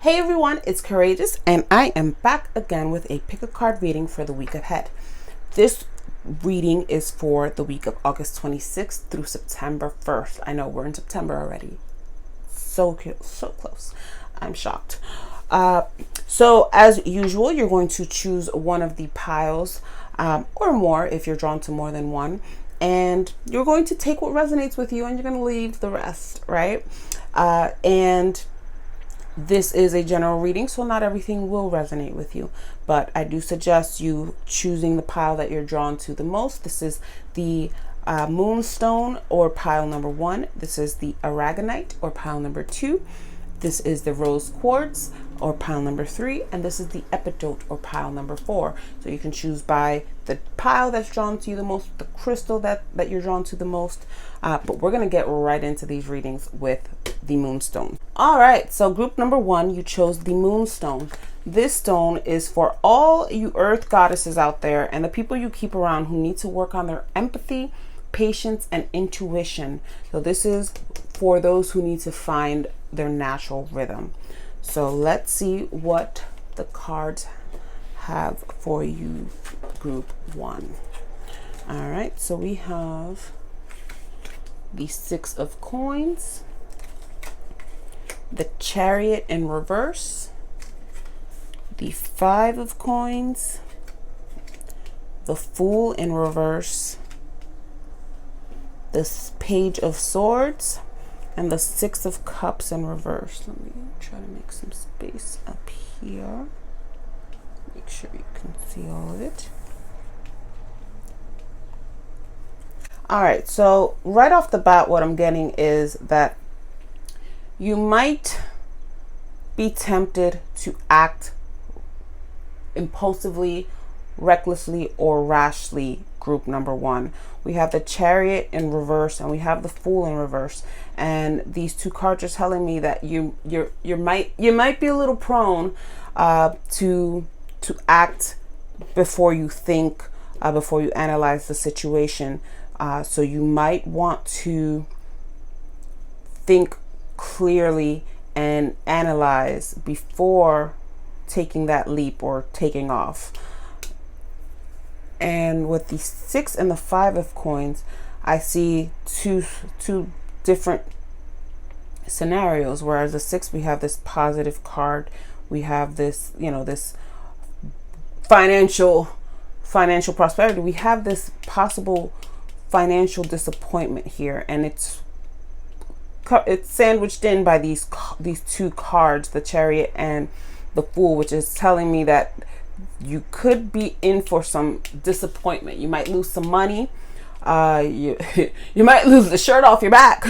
Hey everyone, it's Courageous, and I am back again with a pick a card reading for the week ahead. This reading is for the week of August 26th through September 1st. I know we're in September already. So close. I'm shocked. So as usual, you're going to choose one of the piles or more if you're drawn to more than one. And you're going to take what resonates with you and you're going to leave the rest, right? And this is a general reading, so not everything will resonate with you, but I do suggest you choosing the pile that you're drawn to the most. This is the Moonstone, or pile number 1. This is the Aragonite, or pile number 2. This is the Rose Quartz, or pile number 3, and this is the Epidote, or pile number 4. So you can choose by the pile that's drawn to you the most, the crystal that you're drawn to the most, but we're going to get right into these readings with the Moonstone. All right, so group number 1, you chose the Moonstone. This stone is for all you earth goddesses out there and the people you keep around who need to work on their empathy, patience, and intuition. So this is for those who need to find their natural rhythm. So let's see what the cards have for you, group 1. All right, so we have the 6 of coins, the Chariot in reverse, the 5 of coins, the Fool in reverse, the Page of Swords, and the 6 of Cups in reverse. Let me try to make some space up here. Make sure you can see all of it. All right, so right off the bat, what I'm getting is that you might be tempted to act impulsively, recklessly, or rashly, group number 1. We have the Chariot in reverse and we have the Fool in reverse, and these two cards are telling me that you might be a little prone to act before you think, before you analyze the situation. So you might want to think clearly and analyze before taking that leap or taking off. And with the 6 and the 5 of coins, I see two different scenarios. Whereas the 6, we have this positive card, we have this, this financial prosperity. We have this possible financial disappointment here, and it's sandwiched in by these two cards, the Chariot and the Fool, which is telling me that you could be in for some disappointment. You might lose some money. You might lose the shirt off your back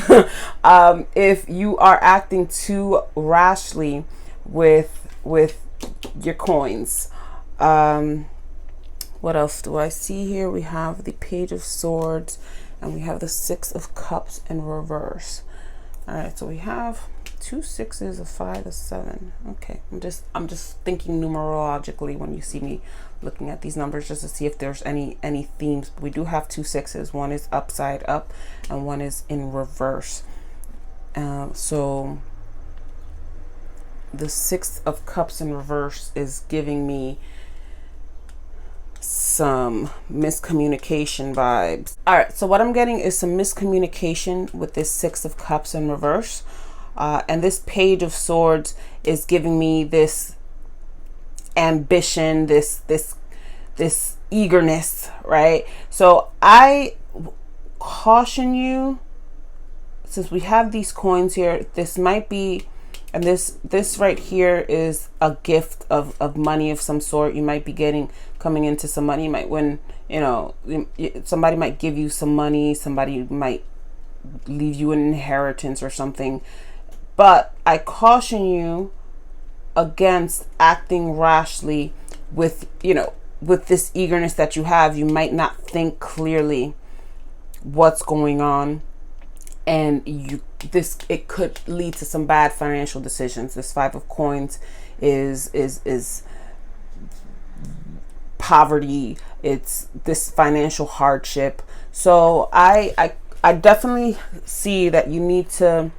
if you are acting too rashly with your coins. What else do I see here? We have the Page of Swords and we have the 6 of Cups in reverse. All right, so we have 2 6s, a 5, a 7. Okay, I'm just thinking numerologically when you see me looking at these numbers, just to see if there's any themes. We do have 2 6s. One is upside up and one is in reverse. So the 6 of Cups in reverse is giving me some miscommunication vibes. All right, so what I'm getting is some miscommunication with this 6 of Cups in reverse. And this Page of Swords is giving me this ambition, this eagerness, right? So I caution you, since we have these coins here, this might be, and this right here is a gift of money of some sort. You might be coming into some money. You might win, somebody might give you some money. Somebody might leave you an inheritance or something. But I caution you against acting rashly with this eagerness that you have. You might not think clearly what's going on, and it could lead to some bad financial decisions. This 5 of coins is poverty. It's this financial hardship. So I definitely see that you need to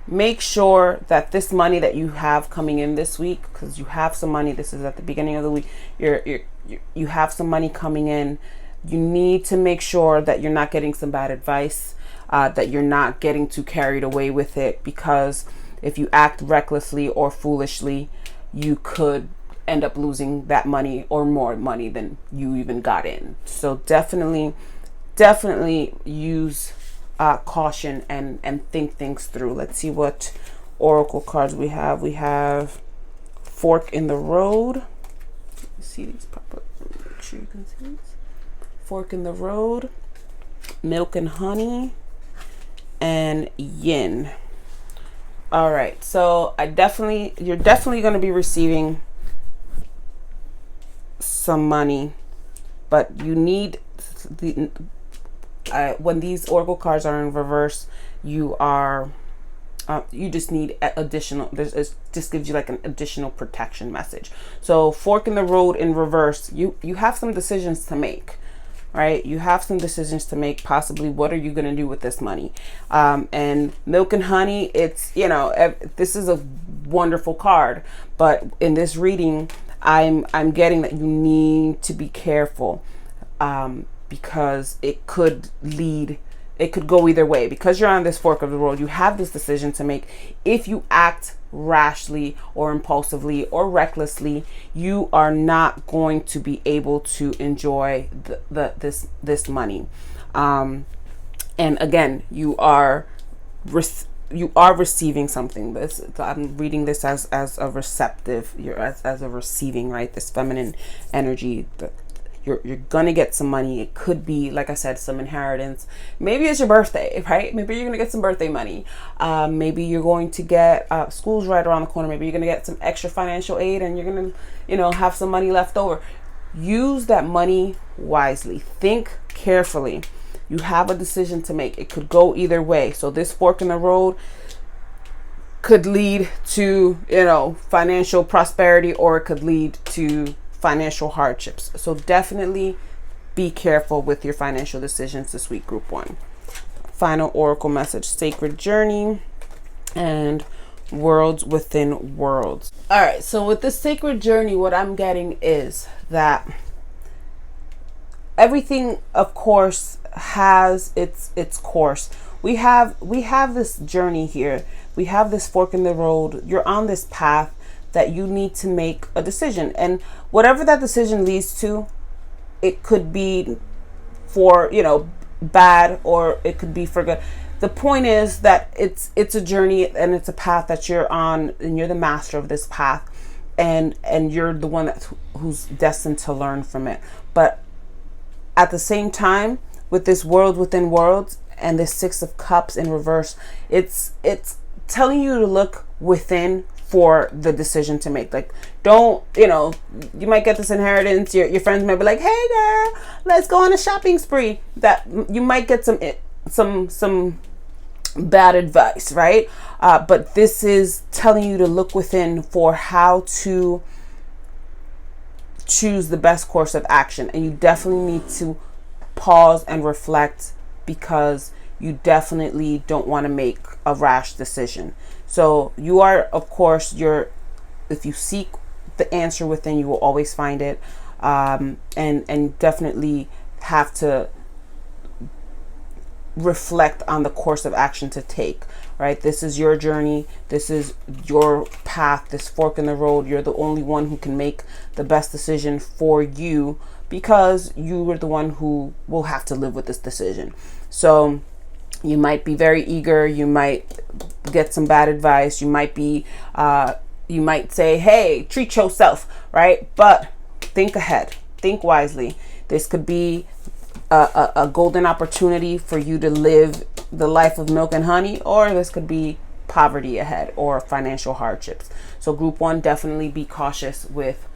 make sure that this money that you have coming in this week, because you have some money, this is at the beginning of the week, you have some money coming in. You need to make sure that you're not getting some bad advice, that you're not getting too carried away with it, because if you act recklessly or foolishly, you could end up losing that money or more money than you even got in. So definitely use caution and think things through. Let's see what oracle cards we have. We have fork in the road. See these pop up. Make sure you can see these. Fork in the road, milk and honey, and yin. All right, so you're definitely going to be receiving some money, but you need the when these oracle cards are in reverse, you just need additional, it just gives you like an additional protection message. So fork in the road in reverse, you have some decisions to make, right? You have some decisions to make, possibly what are you going to do with this money? And milk and honey, it's, this is a wonderful card, but in this reading, I'm getting that you need to be careful, because it could go either way. Because you're on this fork of the road, you have this decision to make. If you act rashly or impulsively or recklessly, you are not going to be able to enjoy this money. And again, you are receiving something. I'm reading this as a receptive. You're as a receiving, right? This feminine energy. You're gonna get some money. It could be, like I said, some inheritance. Maybe it's your birthday, right? Maybe you're gonna get some birthday money. Maybe you're going to get school's right around the corner. Maybe you're gonna get some extra financial aid, and you're gonna, have some money left over. Use that money wisely. Think carefully. You have a decision to make. It could go either way. So this fork in the road could lead to, financial prosperity, or it could lead to financial hardships. So definitely be careful with your financial decisions this week, group 1. Final oracle message: sacred journey and worlds within worlds. All right, so with this sacred journey, what I'm getting is that everything, of course, has its course. We have this journey here. We have this fork in the road. You're on this path that you need to make a decision, and whatever that decision leads to, it could be for bad, or it could be for good. The point is that it's a journey, and it's a path that you're on, and you're the master of this path, and you're the one who's destined to learn from it. But at the same time, with this world within worlds and this 6 of Cups in reverse, it's telling you to look within for the decision to make. Like, don't, you might get this inheritance. Your friends might be like, hey girl, let's go on a shopping spree. That you might get some bad advice, right? But this is telling you to look within for how to choose the best course of action. And you definitely need to pause and reflect, because you definitely don't want to make a rash decision. So you are, of course, if you seek the answer within, you will always find it. And definitely have to reflect on the course of action to take, right? This is your journey. This is your path, this fork in the road. You're the only one who can make the best decision for you, because you are the one who will have to live with this decision. So you might be very eager. You might get some bad advice. You might say, hey, treat yourself, right? But think ahead, think wisely. This could be a golden opportunity for you to live the life of milk and honey, or this could be poverty ahead or financial hardships. So group 1, definitely be cautious with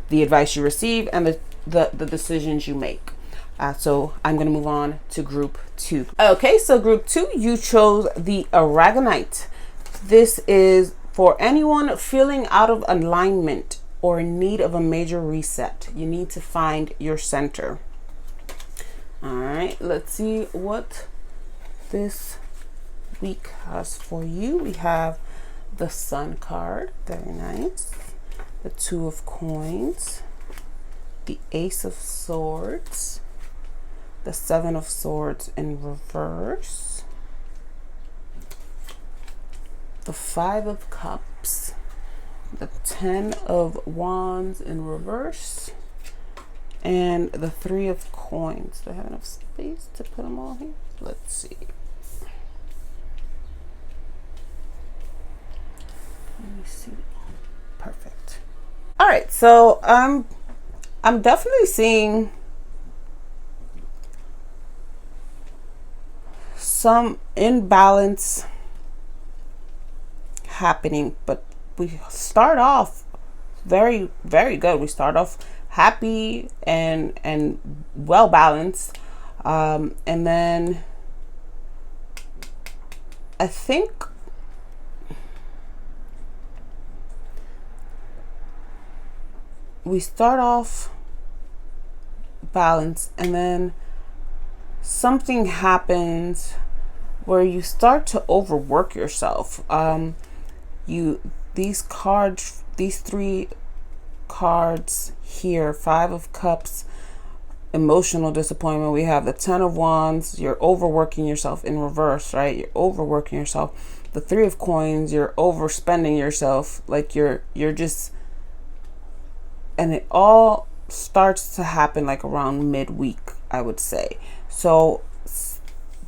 the advice you receive and the decisions you make. So I'm going to move on to group 2. Okay, so group 2, you chose the Aragonite. This is for anyone feeling out of alignment or in need of a major reset. You need to find your center. All right, let's see what this week has for you. We have the Sun card, very nice. The Two of Coins, the Ace of Swords, the Seven of Swords in reverse, the Five of Cups, the Ten of Wands in reverse, and the Three of Coins. Do I have enough space to put them all here? Let's see. Let me see. Perfect. All right, so I'm definitely seeing some imbalance happening, but we start off very, very good. We start off happy and well balanced, and then I think we start off balanced, and then something happens where you start to overwork yourself. These three cards here, Five of Cups, emotional disappointment. We have the Ten of Wands, you're overworking yourself in reverse, right? You're overworking yourself. The Three of Coins, you're overspending yourself, like you're just, and it all starts to happen like around midweek, I would say. So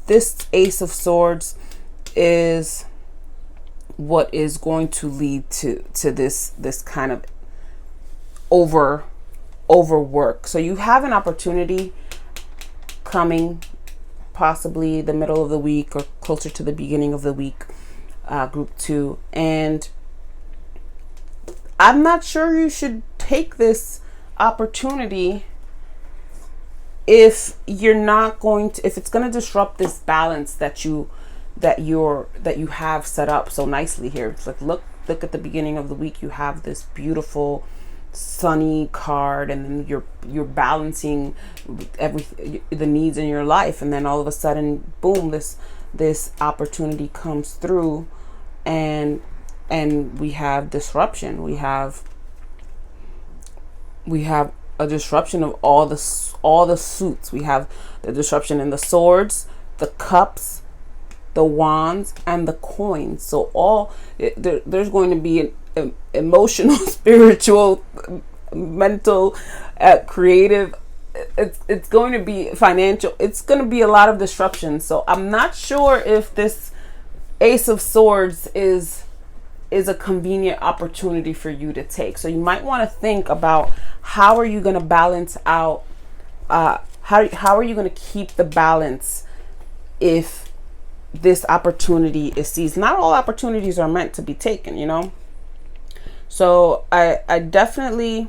this Ace of Swords is what is going to lead to this kind of overwork. So you have an opportunity coming, possibly the middle of the week or closer to the beginning of the week, group 2, and I'm not sure you should take this opportunity if you're not going to, if it's going to disrupt this balance that you have set up so nicely here. It's like, look at the beginning of the week, you have this beautiful sunny card, and then you're balancing the needs in your life, and then all of a sudden, boom, this opportunity comes through, and we have disruption. We have a disruption of all the suits. We have the disruption in the swords, the cups, the wands, and the coins. So there's going to be an emotional, spiritual, mental, creative. It's going to be financial. It's going to be a lot of disruption. So I'm not sure if this Ace of Swords is a convenient opportunity for you to take. So you might want to think about, how are you going to balance out, how are you going to keep the balance if this opportunity is seized? Not all opportunities are meant to be taken, you know? So I definitely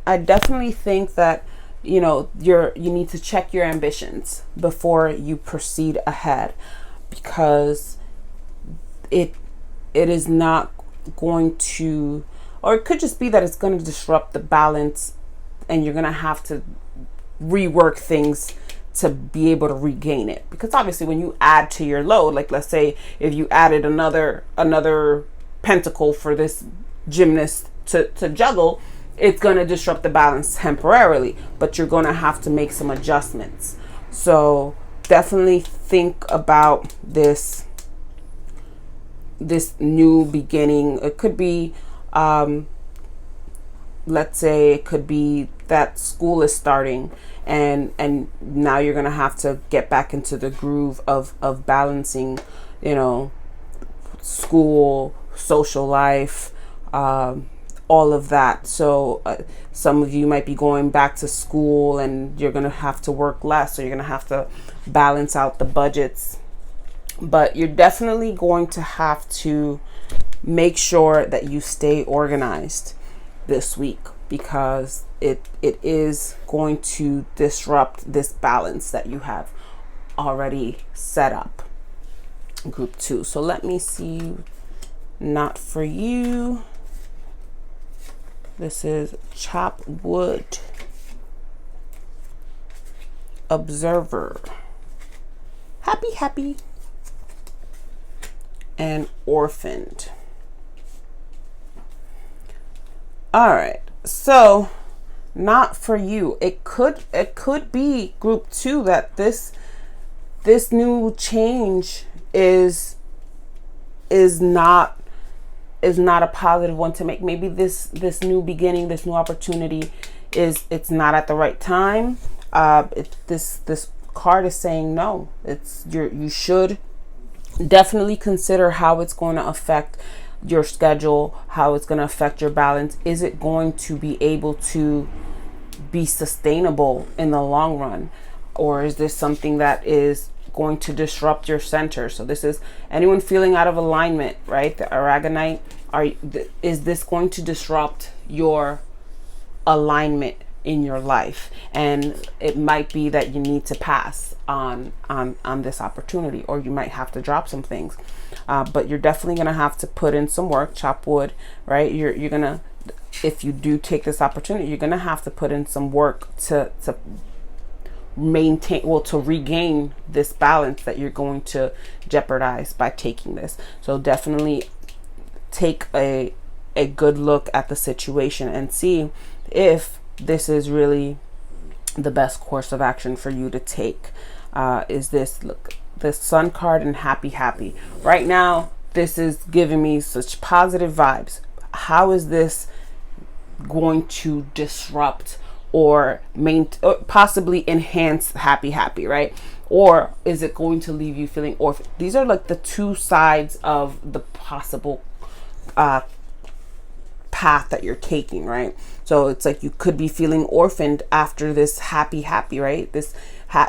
think that, you know, you need to check your ambitions before you proceed ahead, because it is not going to, or it could just be that it's going to disrupt the balance, and you're going to have to rework things to be able to regain it. Because obviously when you add to your load, like let's say if you added another pentacle for this gymnast to juggle, it's going to disrupt the balance temporarily, but you're going to have to make some adjustments. So definitely think about this new beginning. It could be, let's say it could be that school is starting, and now you're going to have to get back into the groove of balancing, you know, school, social life, all of that. So some of you might be going back to school, and you're going to have to work less, so you're going to have to balance out the budgets. But you're definitely going to have to make sure that you stay organized this week, because it is going to disrupt this balance that you have already set up, group 2. So let me see, not for you. This is chop wood, observer, happy. and orphaned. All right, so not for you. It could be group 2 that this new change is not a positive one to make. Maybe this new beginning, this new opportunity it's not at the right time. This card is saying no. You should definitely consider how it's going to affect your schedule, how it's going to affect your balance. Is it going to be able to be sustainable in the long run, or is this something that is going to disrupt your center? So this is anyone feeling out of alignment, right? The aragonite, is this going to disrupt your alignment in your life? And it might be that you need to pass on this opportunity, or you might have to drop some things, but you're definitely going to have to put in some work, chop wood, right? You're gonna, if you do take this opportunity, you're going to have to put in some work to maintain, to regain this balance that you're going to jeopardize by taking this. So definitely take a good look at the situation and see if this is really the best course of action for you to take. Is this, look, the Sun card and happy. Right now, this is giving me such positive vibes. How is this going to disrupt or possibly enhance happy, right? Or is it going to leave you feeling orphaned? These are like the two sides of the possible path that you're taking, right? So it's like you could be feeling orphaned after this happy, right?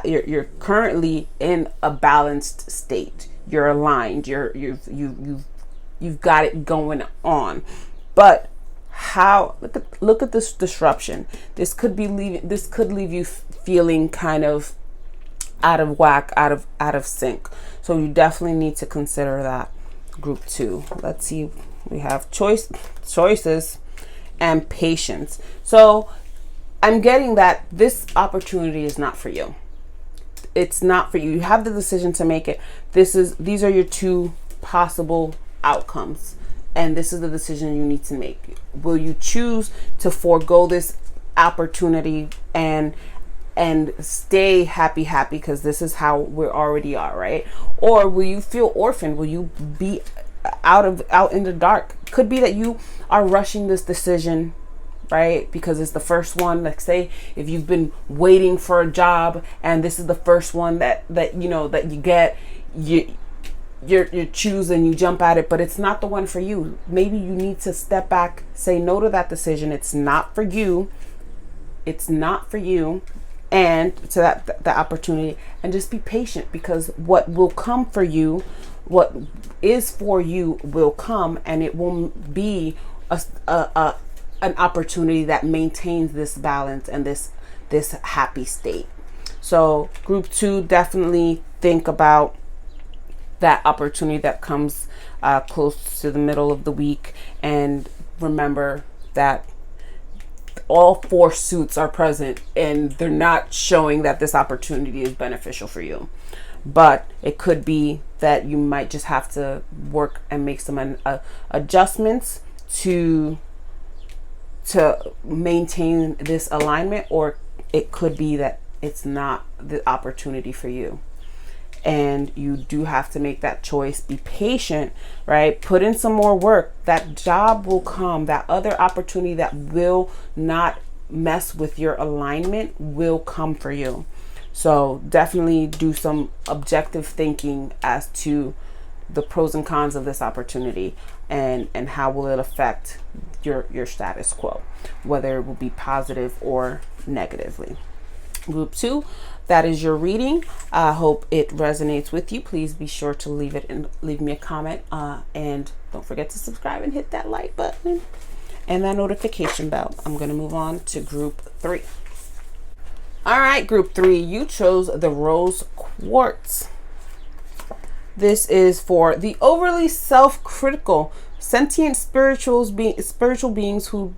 You're currently in a balanced state. You're aligned. You've got it going on. But how, look at this disruption. This could leave you feeling kind of out of whack, out of sync. So you definitely need to consider that. Group 2. Let's see. We have choices and patience. So I'm getting that this opportunity is not for you. It's not for you. You have the decision to make it. These are your two possible outcomes, and this is the decision you need to make. Will you choose to forego this opportunity and stay happy because this is how we already are, right? Or will you feel orphaned? Will you be out in the dark? Could be that you are rushing this decision, right? Because it's the first one. Like, say if you've been waiting for a job and this is the first one that you get, you're choosing, you jump at it, but it's not the one for you. Maybe you need to step back, say no to that decision. It's not for you. And to that opportunity, and just be patient, because what will come for you, what is for you will come, and it will be an opportunity that maintains this balance and this happy state. So group 2, definitely think about that opportunity that comes close to the middle of the week, and remember that all 4 suits are present and they're not showing that this opportunity is beneficial for you. But it could be that you might just have to work and make some adjustments to maintain this alignment, or it could be that it's not the opportunity for you. And you do have to make that choice. Be patient, right? Put in some more work. That job will come. That other opportunity that will not mess with your alignment will come for you. So definitely do some objective thinking as to the pros and cons of this opportunity, and how will it affect your status quo, whether it will be positive or negatively. Group 2, that is your reading. I hope it resonates with you. Please be sure to leave me a comment, and don't forget to subscribe and hit that like button and that notification bell. I'm going to move on to group 3. All right, group 3, you chose the Rose Quartz. This is for the overly self-critical, sentient spiritual beings who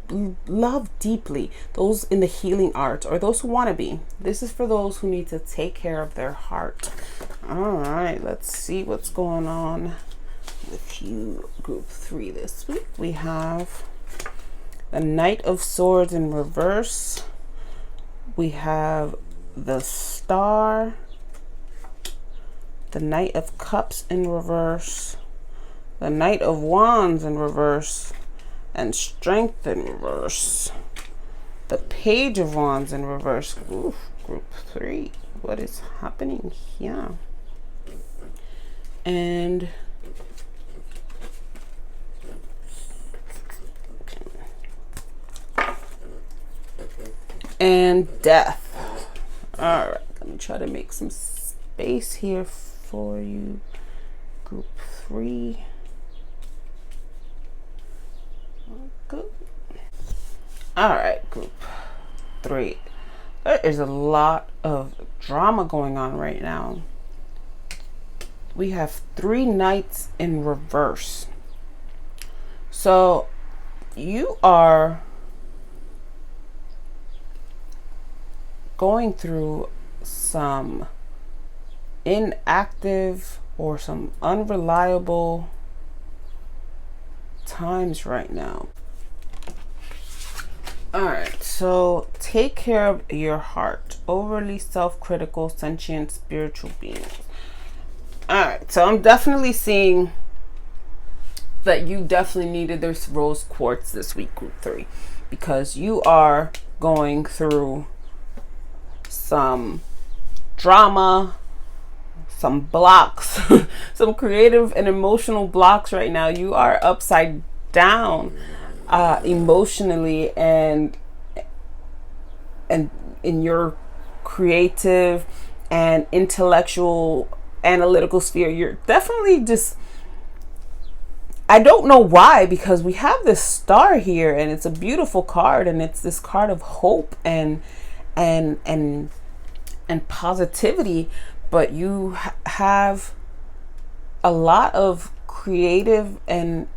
love deeply, those in the healing arts, or those who want to be. This is for those who need to take care of their heart. All right, let's see what's going on with you, group 3 this week. We have the Knight of Swords in reverse. We have the Star, the Knight of Cups in reverse, the Knight of Wands in reverse, and Strength in reverse. The Page of Wands in reverse. Oof, group 3. What is happening here? And Death. All right, let me try to make some space here for you, group 3. Good. All right, group 3. There is a lot of drama going on right now. We have 3 Knights in reverse. So you are going through some inactive or some unreliable times right now. All right, so take care of your heart. Overly self-critical, sentient, spiritual beings. All right, so I'm definitely seeing that you definitely needed this rose quartz this week, group 3, because you are going through some drama, some blocks, some creative and emotional blocks right now. You are upside down emotionally and in your creative and intellectual analytical sphere. You're definitely just, I don't know why, because we have this star here and it's a beautiful card, and it's this card of hope and positivity, but you have a lot of creative and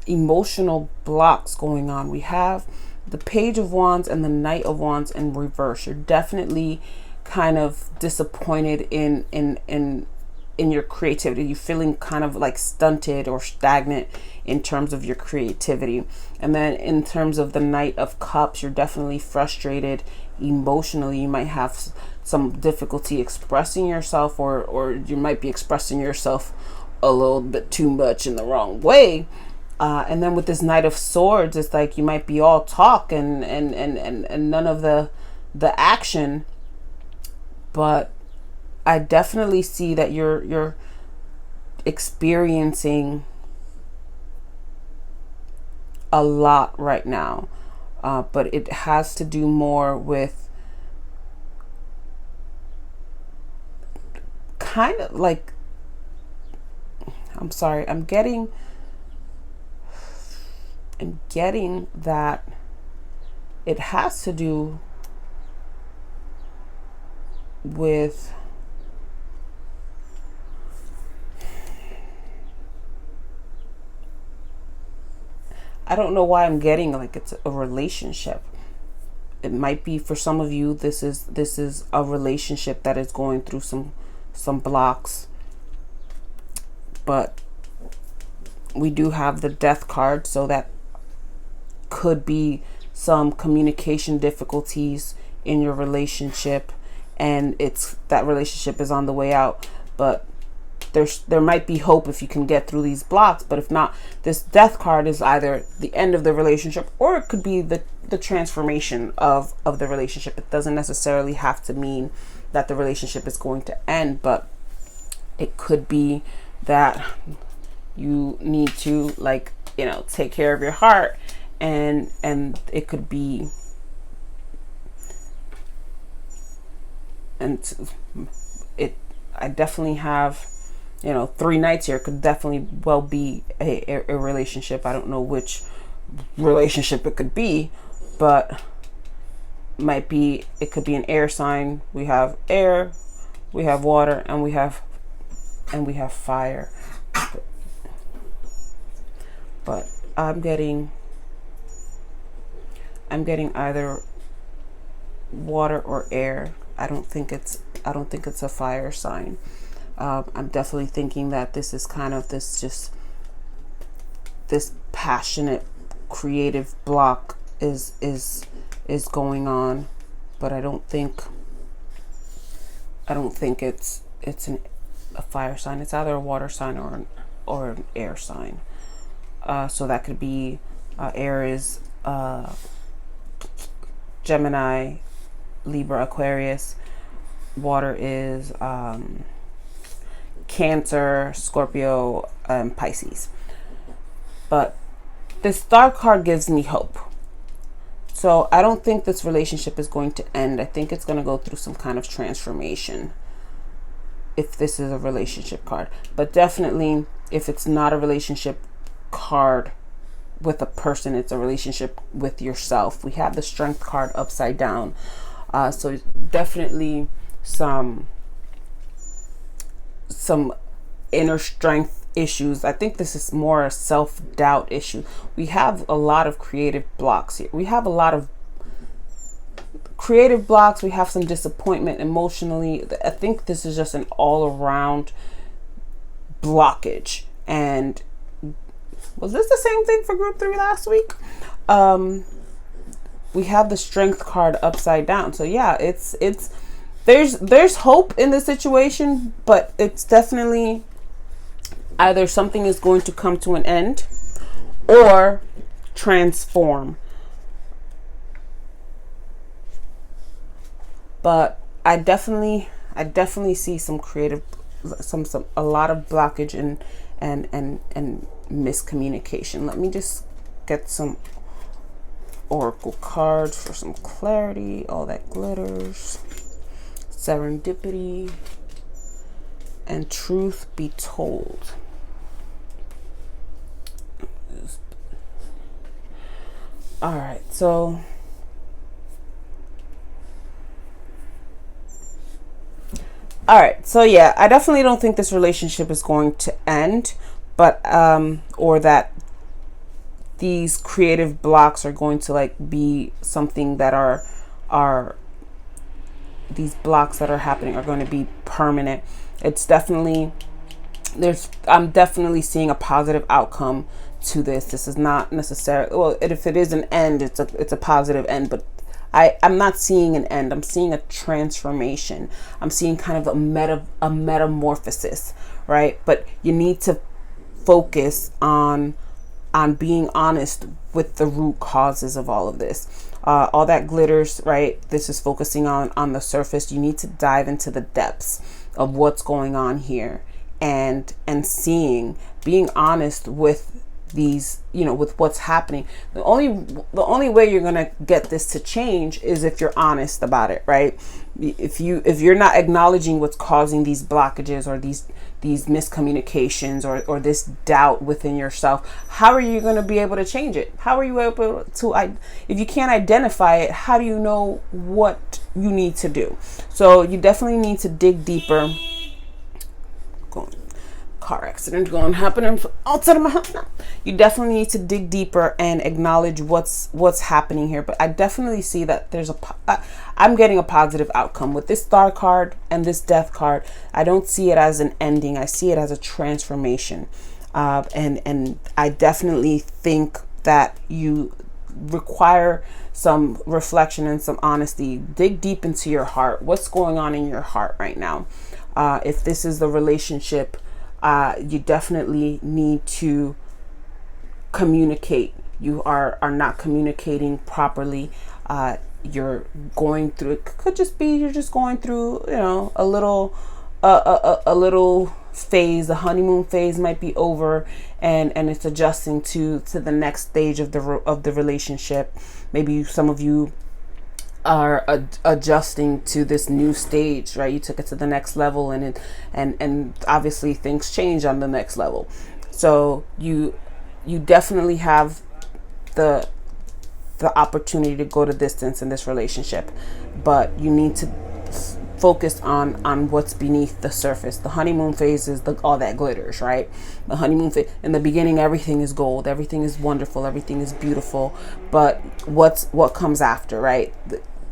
emotional blocks going on. We have the Page of Wands and the Knight of Wands in reverse. You're definitely kind of disappointed in your creativity. You're feeling kind of like stunted or stagnant in terms of your creativity. And then in terms of the Knight of Cups, you're definitely frustrated emotionally. You might have some difficulty expressing yourself, or you might be expressing yourself a little bit too much in the wrong way. And then with this Knight of Swords, it's like you might be all talk and none of the action. But I definitely see that you're experiencing a lot right now, but it has to do more with kind of like, I'm sorry, I'm getting that it has to do with I don't know why I'm getting like it's a relationship. It might be for some of you this is a relationship that is going through some blocks. But we do have the Death card, so that could be some communication difficulties in your relationship, and it's that relationship is on the way out. But there might be hope if you can get through these blocks. But if not, this Death card is either the end of the relationship, or it could be the transformation of the relationship. It doesn't necessarily have to mean that the relationship is going to end, but it could be that you need to, like, take care of your heart, and it could be, and I definitely have 3 nights here. It could definitely well be a relationship. I don't know which relationship it could be, but it could be an air sign. We have air, we have water, and we have fire. But I'm getting either water or air. I don't think it's a fire sign. I'm definitely thinking that this is kind of this passionate creative block is going on, but I don't think it's a fire sign. It's either a water sign or an air sign. So that could be air is Gemini, Libra, Aquarius. Water is Cancer, Scorpio, and Pisces. But this star card gives me hope. So I don't think this relationship is going to end. I think it's going to go through some kind of transformation if this is a relationship card. But definitely, if it's not a relationship card with a person, it's a relationship with yourself. We have the Strength card upside down. So definitely some inner strength issues. I think this is more a self-doubt issue. We have a lot of creative blocks here. We have a lot of creative blocks. We have some disappointment emotionally. I think this is just an all-around blockage. And was this the same thing for group 3 last week? We have the Strength card upside down. So yeah, there's hope in the situation, but it's definitely either something is going to come to an end or transform. But I definitely see some creative, a lot of blockage and miscommunication. Let me just get some oracle cards for some clarity. All that glitters. Serendipity and truth be told. All right, so yeah, I definitely don't think this relationship is going to end, but or that these creative blocks are going to like be something that are these blocks that are happening are going to be permanent. It's definitely I'm definitely seeing a positive outcome to this. This is not necessarily, well, if it is an end, it's a positive end, but I'm not seeing an end. I'm seeing a transformation. I'm seeing kind of a metamorphosis, right? But you need to focus on being honest with the root causes of all of this. All that glitters, right? This is focusing on the surface. You need to dive into the depths of what's going on here and being honest with these, with what's happening. The only way you're going to get this to change is if you're honest about it, right? If you're not acknowledging what's causing these blockages or these miscommunications or this doubt within yourself, how are you going to be able to change it? How are you able to, if you can't identify it, how do you know what you need to do? So you definitely need to dig deeper. Car accident going happening outside of my house now. You definitely need to dig deeper and acknowledge what's happening here. But I definitely see that I'm getting a positive outcome with this Star card and this Death card. I don't see it as an ending. I see it as a transformation. And I definitely think that you require some reflection and some honesty. Dig deep into your heart. What's going on in your heart right now? If this is the relationship, you definitely need to communicate. You are not communicating properly. You're going through, it could just be you're just going through, a little phase. The honeymoon phase might be over, and it's adjusting to the next stage of the relationship. Maybe some of you are adjusting to this new stage, right? You took it to the next level, and obviously things change on the next level. So you definitely have the opportunity to go the distance in this relationship, but you need to focus on what's beneath the surface. The honeymoon phase is all that glitters, right? The honeymoon phase, in the beginning, everything is gold, everything is wonderful, everything is beautiful, but what comes after, right?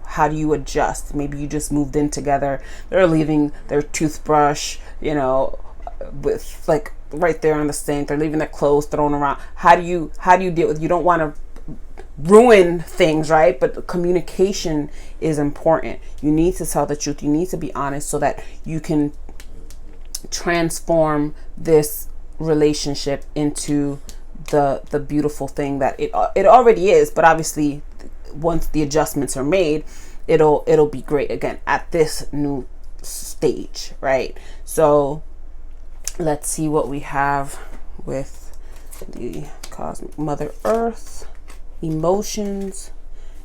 how do you adjust? Maybe you just moved in together. They're leaving their toothbrush, with like right there on the sink. They're leaving their clothes thrown around. How do you deal with? You don't want to ruin things, right? But communication is important. You need to tell the truth. You need to be honest so that you can transform this relationship into the beautiful thing that it already is. But obviously, once the adjustments are made, it'll be great again at this new stage, right? So let's see what we have with the cosmic Mother Earth, emotions,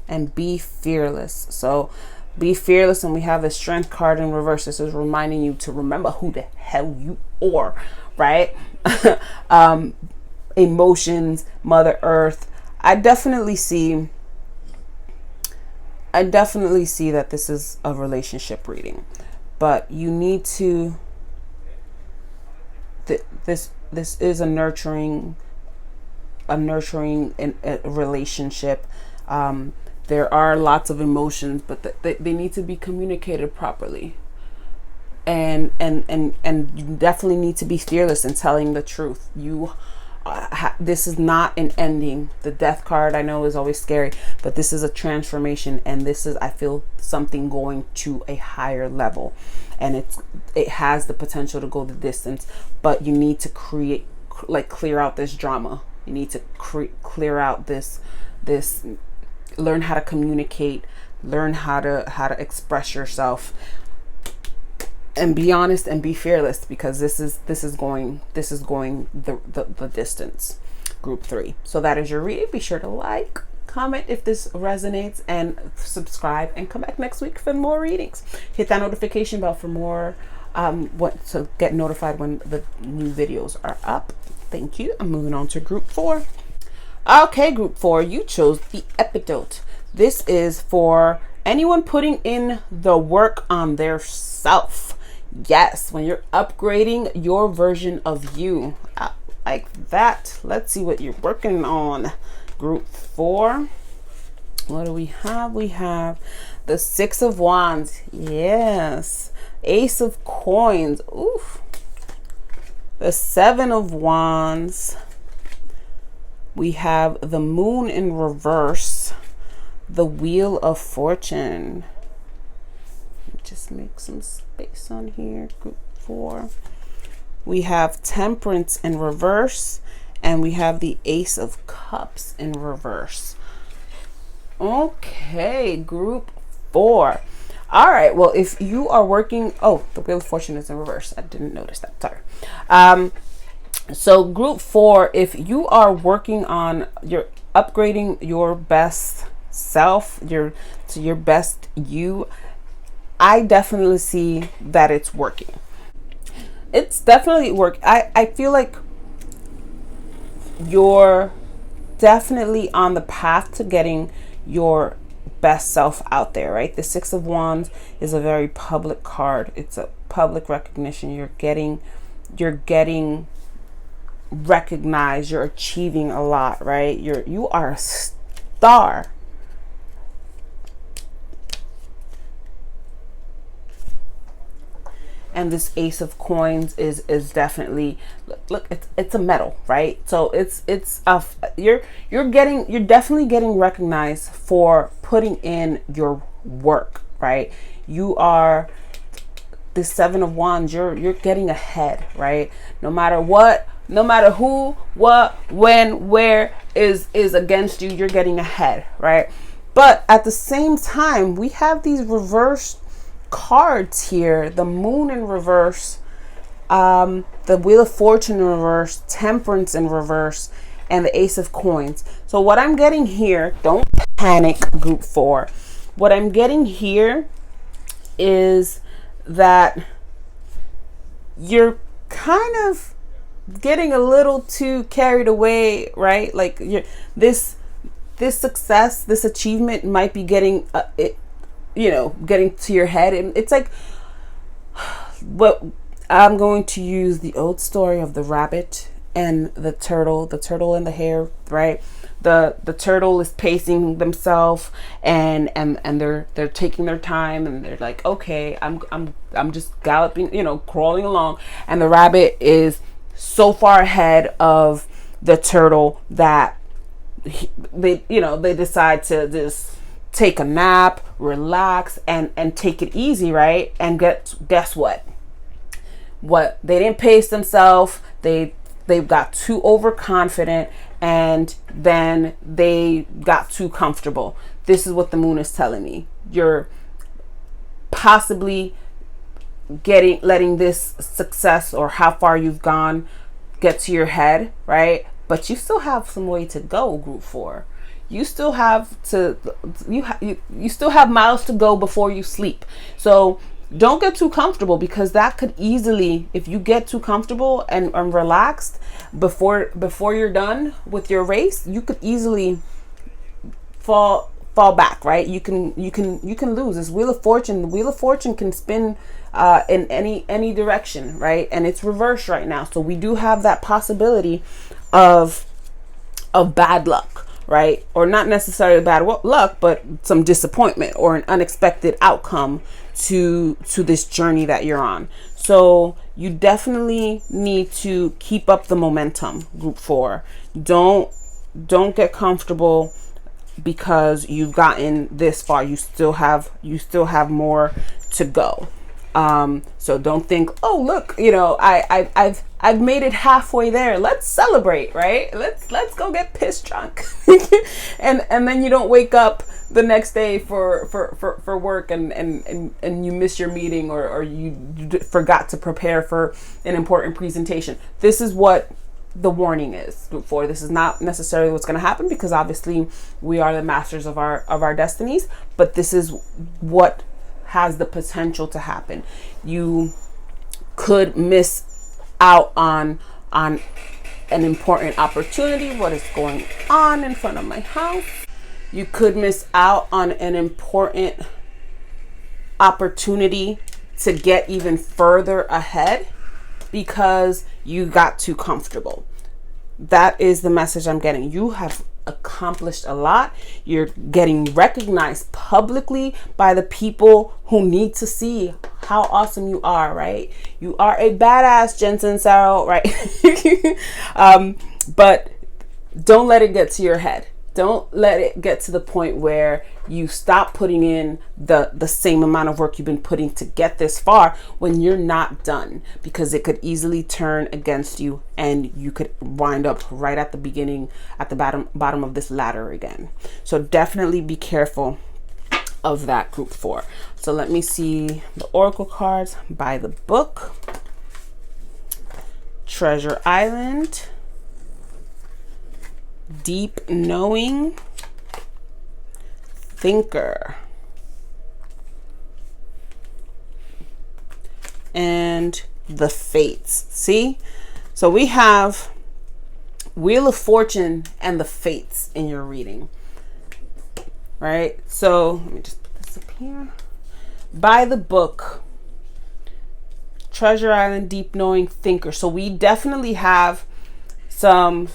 and be fearless. So be fearless, and we have the Strength card in reverse. This is reminding you to remember who the hell you are, right? Emotions, Mother Earth. I definitely see that this is a relationship reading, but you need to this is a nurturing relationship. There are lots of emotions, but they need to be communicated properly. And you definitely need to be fearless in telling the truth. This is not an ending. The Death card, I know, is always scary, but this is a transformation, and this is, I feel, something going to a higher level, and it has the potential to go the distance. But you need to clear out this drama. You need to clear out this. Learn how to communicate. Learn how to express yourself. And be honest and be fearless, because this is going the distance. Group 3. So that is your reading. Be sure to like, comment if this resonates, and subscribe, and come back next week for more readings. Hit that notification bell for more to get notified when the new videos are up. Thank you. I'm moving on to group 4. Okay, group 4, you chose the epidote. This is for anyone putting in the work on their self. Yes, when you're upgrading your version of you, like that. Let's see what you're working on. Group 4. What do we have? We have the 6 of Wands. Yes. Ace of Coins. Oof. The 7 of Wands. We have the Moon in reverse. The Wheel of Fortune. Just make some space on here. Group 4. We have Temperance in reverse, and we have the Ace of Cups in reverse. Okay, group 4. All right, well, if you are working, the Wheel of Fortune is in reverse. I didn't notice that. Sorry. So group 4, if you are working on your upgrading your best self, to your best you, I definitely see that it's working. It's definitely work. I feel like you're definitely on the path to getting your best self out there, right? The 6 of Wands is a very public card. It's a public recognition. You're getting recognized. You're achieving a lot, right? You are a star. And this Ace of Coins is definitely, look, it's a medal, right? So you're definitely getting recognized for putting in your work, right? You are the 7 of Wands. You're getting ahead, right? No matter what, no matter who, what, when, where is against you, you're getting ahead, right? But at the same time, we have these reversed cards here. The Moon in reverse, the Wheel of Fortune in reverse, Temperance in reverse, and the Ace of Coins. So what I'm getting here, don't panic, group 4. What I'm getting here is that you're kind of getting a little too carried away, right? Like this success, this achievement might be getting getting to your head, and it's like, what I'm going to use the old story of the rabbit and the turtle and the hare, right? the turtle is pacing themselves, and they're taking their time, and they're like, okay, I'm just galloping, crawling along, and the rabbit is so far ahead of the turtle that they decide to just take a nap, relax, and take it easy, right? And guess what? They didn't pace themselves. They got too overconfident, and then they got too comfortable. This is what the moon is telling me. You're possibly letting this success, or how far you've gone, get to your head, right? But you still have some way to go, group 4. You still have you still have miles to go before you sleep. So don't get too comfortable, because that could easily, if you get too comfortable and relaxed before you're done with your race, you could easily fall back, right? You can lose. This Wheel of Fortune, the Wheel of Fortune can spin in any direction, right? And it's reversed right now. So we do have that possibility of bad luck, right? Or not necessarily bad luck, but some disappointment or an unexpected outcome to this journey that you're on. So you definitely need to keep up the momentum, group 4. Don't get comfortable because you've gotten this far. You still have more to go. So don't think, oh, look, I've made it halfway there. Let's celebrate, right? Let's go get pissed drunk. and then you don't wake up the next day for work and you miss your meeting, or you forgot to prepare for an important presentation. This is what the warning is for. This is not necessarily what's going to happen, because obviously we are the masters of our destinies, but this is what has the potential to happen. You could miss out on an important opportunity. What is going on in front of my house? You could miss out on an important opportunity to get even further ahead because you got too comfortable. That is the message I'm getting. You have accomplished a lot. You're getting recognized publicly by the people who need to see how awesome you are, right? You are a badass, Jensen Sarah, right? But don't let it get to your head. Don't let it get to the point where you stop putting in the same amount of work you've been putting to get this far when you're not done, because it could easily turn against you and you could wind up right at the beginning, at the bottom of this ladder again. So definitely be careful of that, group 4. So let me see the oracle cards by the book. Treasure Island, Deep Knowing, Thinker, and the Fates. See? So we have Wheel of Fortune and the Fates in your reading, right? So let me just put this up here. By the book, Treasure Island, Deep Knowing, Thinker. So we definitely have some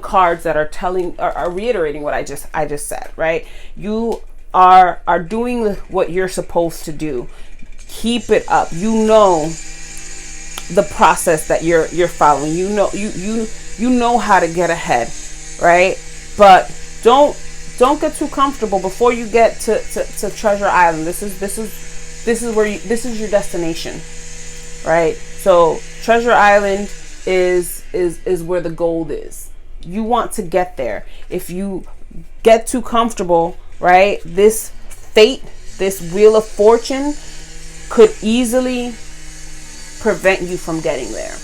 cards that are reiterating what I just said, right? You are doing what you're supposed to do. Keep it up. You know the process that you're following. You know how to get ahead, right? But don't get too comfortable before you get to Treasure Island. This is your destination, right? So Treasure Island is where the gold is. You want to get there. If you get too comfortable, right, this fate, this Wheel of Fortune could easily prevent you from getting there.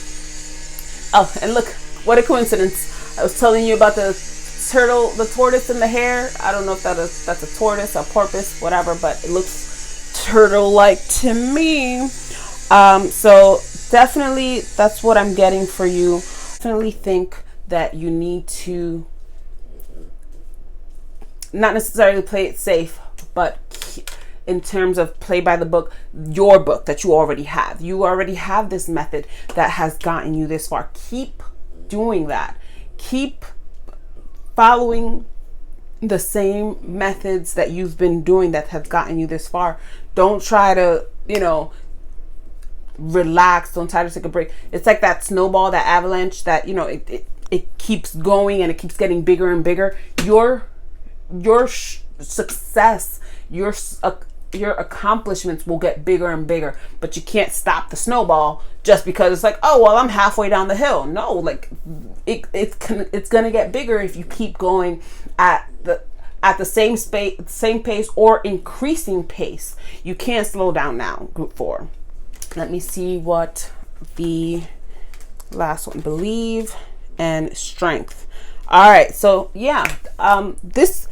Oh, and look, what a coincidence. I was telling you about the turtle, the tortoise and the hare. I don't know if that's a tortoise, a porpoise, whatever, but it looks turtle-like to me. So definitely that's what I'm getting for you. Definitely think that you need to not necessarily play it safe, but in terms of play by the book, your book that you already have. You already have this method that has gotten you this far. Keep doing that. Keep following the same methods that you've been doing that have gotten you this far. Don't try to, relax. Don't try to take a break. It's like that snowball, that avalanche that, it keeps going and it keeps getting bigger and bigger. Your success, your accomplishments will get bigger and bigger, but you can't stop the snowball just because it's like, oh, well, I'm halfway down the hill. No, like it's going to get bigger if you keep going at the same pace or increasing pace. You can't slow down now. Group 4. Let me see what the last one, believe and strength. All right. So yeah, this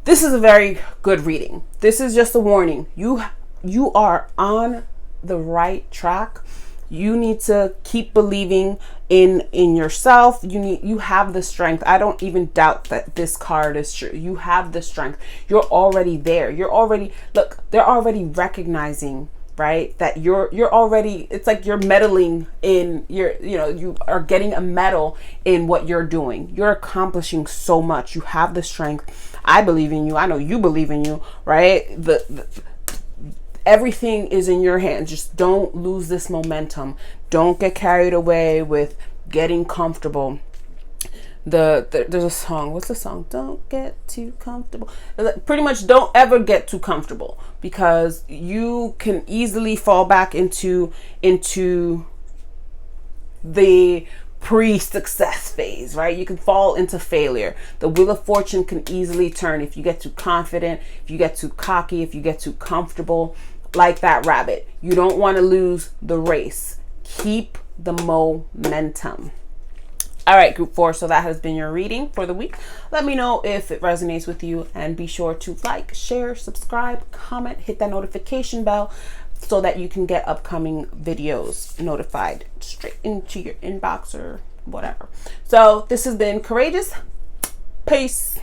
is a very good reading. This is just a warning. You are on the right track. You need to keep believing in yourself. You have the strength. I don't even doubt that this card is true. You have the strength. You're already there. They're already recognizing, right, that you're already, it's like you're meddling in you are getting a medal in what you're doing. You're accomplishing so much. You have the strength. I believe in you. I know you believe in you, right? Everything is in your hands. Just don't lose this momentum. Don't get carried away with getting comfortable. There's a song. What's the song? Don't get too comfortable. Pretty much don't ever get too comfortable, because you can easily fall back into the pre-success phase, right? You can fall into failure. The wheel of fortune can easily turn if you get too confident, if you get too cocky, if you get too comfortable, like that rabbit. You don't want to lose the race. Keep the momentum. All right, group 4. So that has been your reading for the week. Let me know if it resonates with you, and be sure to like, share, subscribe, comment, hit that notification bell so that you can get upcoming videos notified straight into your inbox or whatever. So this has been Courageous. Peace.